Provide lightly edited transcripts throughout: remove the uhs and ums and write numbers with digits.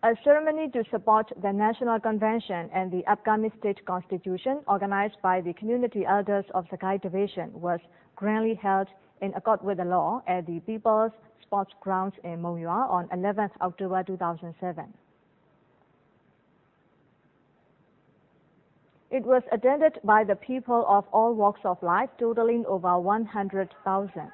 A ceremony to support the National Convention and the upcoming state constitution organized by the community elders of Sakai Division was grandly held in accord with the law at the People's Sports Grounds in Monywa on 11th October 2007. It was attended by the people of all walks of life, totaling over 100,000.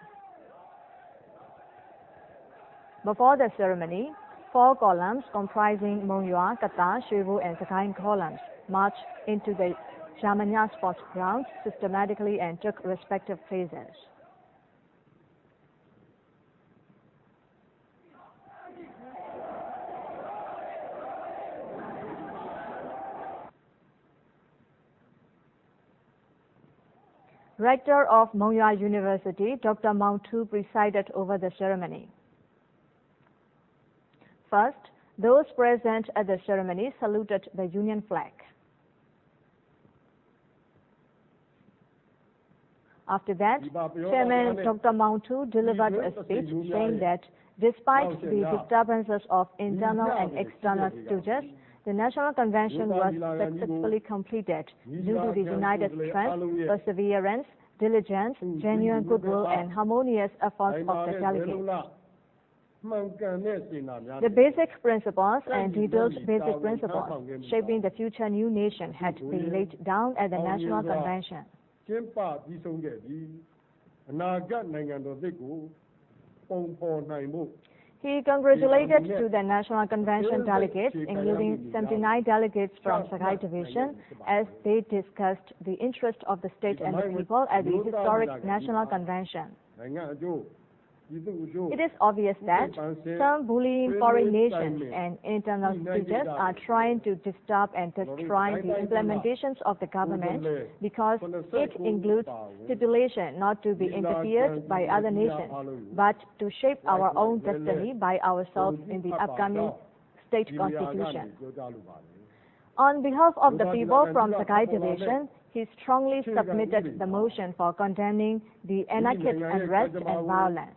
Before the ceremony, 4 columns comprising Monywa, Kata, Shevu and Sakai columns marched into the Monya sports grounds systematically and took respective places. Rector of Monywa University, Dr. Moutu, presided over the ceremony. First, those present at the ceremony saluted the Union flag. After that, Chairman Dr. Moutu delivered a speech saying that despite the disturbances of internal and external stooges, the National Convention was successfully completed due to the united strength, perseverance, diligence, genuine goodwill and harmonious efforts of the delegates. The basic principles and detailed basic principles shaping the future new nation had been laid down at the National Convention. He congratulated to the National Convention delegates, including 79 delegates from Sakai Division, as they discussed the interest of the state and the people at the historic National Convention. It is obvious that some bullying foreign nations and internal stooges are trying to disturb and destroy the implementations of the government because it includes stipulation not to be interfered by other nations, but to shape our own destiny by ourselves in the upcoming state constitution. On behalf of the people from Sakai Division, he strongly submitted the motion for condemning the anarchic unrest and violence.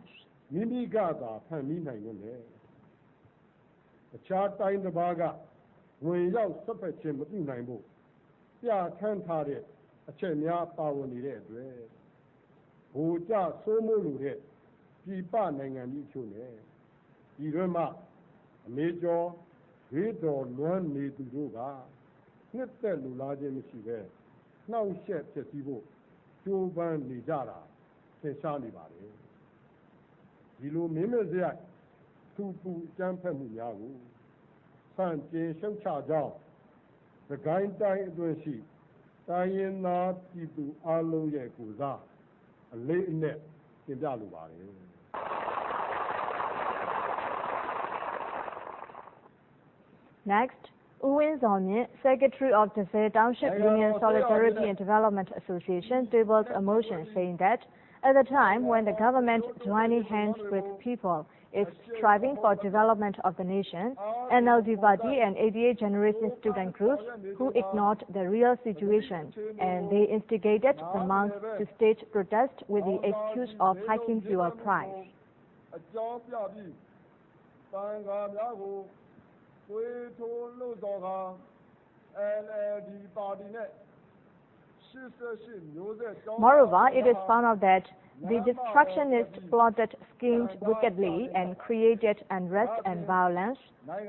Next, Uwin Zonye, Secretary of the Fair Township Union Solidarity and Development Association, tabled a motion saying that at the time when the government joining hands with people is striving for development of the nation, NLD party and 88 generation student groups who ignored the real situation and they instigated the monks to stage protest with the excuse of hiking fuel price. Moreover, it is found out that the destructionists plotted, schemed wickedly and created unrest and violence,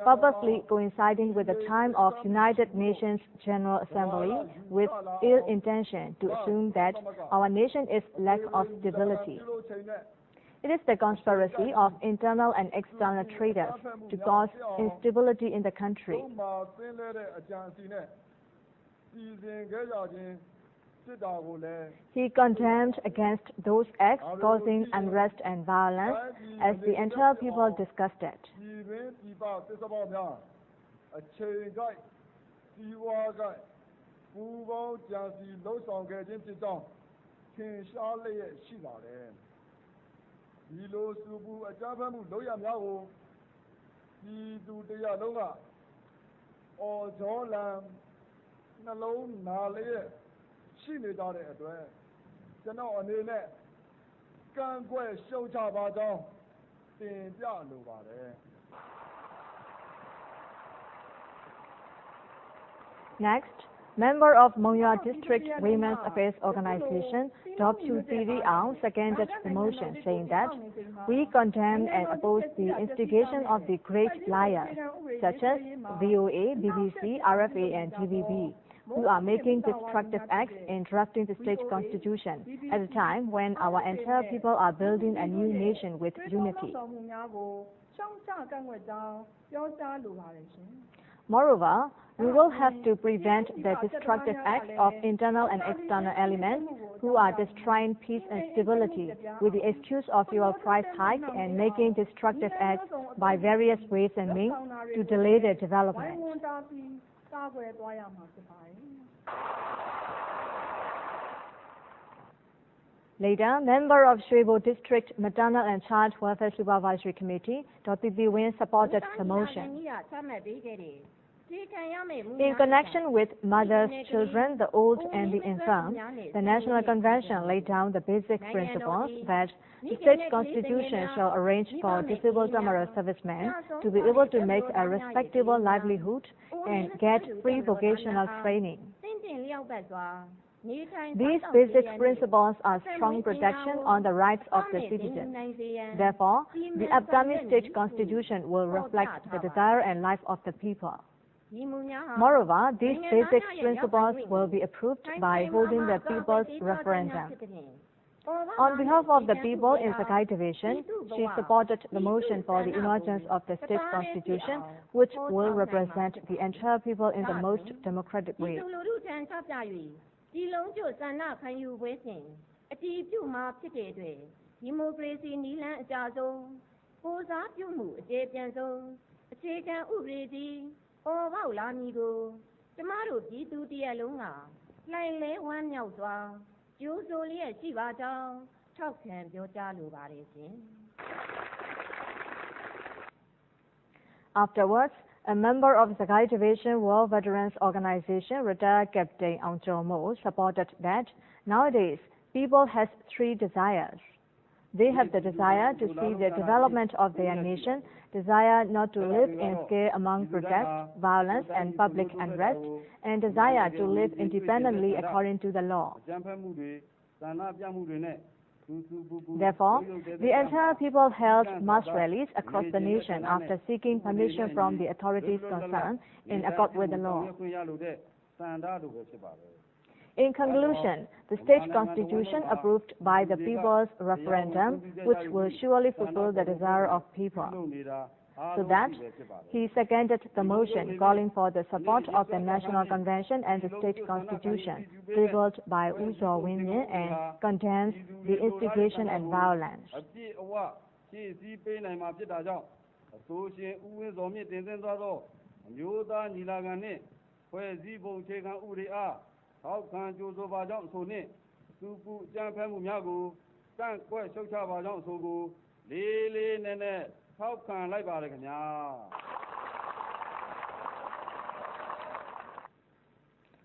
purposely coinciding with the time of United Nations General Assembly with ill intention to assume that our nation is lack of stability. It is the conspiracy of internal and external traitors to cause instability in the country. He condemned against those acts causing unrest and violence as the entire people discussed it. Next, member of Monywa District Women's Affairs Organization, Dr. Tiri Aung, seconded the motion, saying that we condemn and oppose the instigation of the great liars, such as VOA, BBC, RFA, and TVB, who are making destructive acts in drafting the state constitution at a time when our entire people are building a new nation with unity. Moreover, we will have to prevent the destructive acts of internal and external elements who are destroying peace and stability with the excuse of fuel price hike and making destructive acts by various ways and means to delay their development. Later, member of Shuibo District Maternal and Child Welfare Supervisory Committee, Dr. Win supported the motion. In connection with mothers, children, the old and the infirm, the National Convention laid down the basic principles that the state constitution shall arrange for disabled Tamara servicemen to be able to make a respectable livelihood and get free vocational training. These basic principles are strong protection on the rights of the citizens. Therefore, the upcoming state constitution will reflect the desire and life of the people. Moreover, these basic principles will be approved by holding the people's referendum. On behalf of the people in Sakai Division, she supported the motion for the emergence of the state constitution, which will represent the entire people in the most democratic way. Afterwards, a member of the Sakai Division War Veterans Organization, retired Captain Aung Chomo, supported that nowadays people has three desires. They have the desire to see the development of their nation, desire not to live in scare among protest, violence, and public unrest, and desire to live independently according to the law. Therefore, the entire people held mass rallies across the nation after seeking permission from the authorities concerned in accord with the law. In conclusion, the state constitution approved by the people's referendum, which will surely fulfill the desire of people. So that he seconded the motion calling for the support of the National Convention and the state constitution, tabled by Uzo Winye, and condemns the instigation and violence.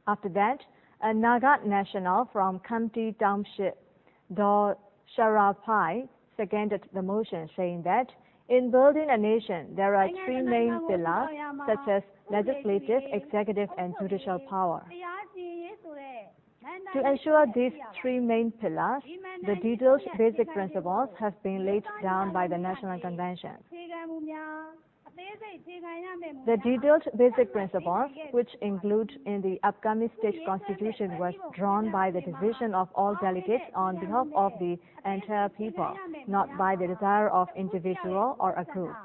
After that, a Naga national from Khamti Township, Do Sharapai, seconded the motion, saying that in building a nation, there are three main pillars, such as legislative, executive, and judicial power. To ensure these three main pillars, the detailed basic principles have been laid down by the National Convention. The detailed basic principles, which include in the upcoming state constitution, was drawn by the decision of all delegates on behalf of the entire people, not by the desire of individual or a group.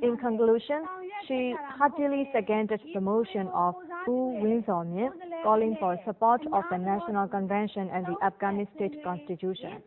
In conclusion, she heartily seconded the motion of U Winsomye calling for support of the National Convention and the upcoming state constitution.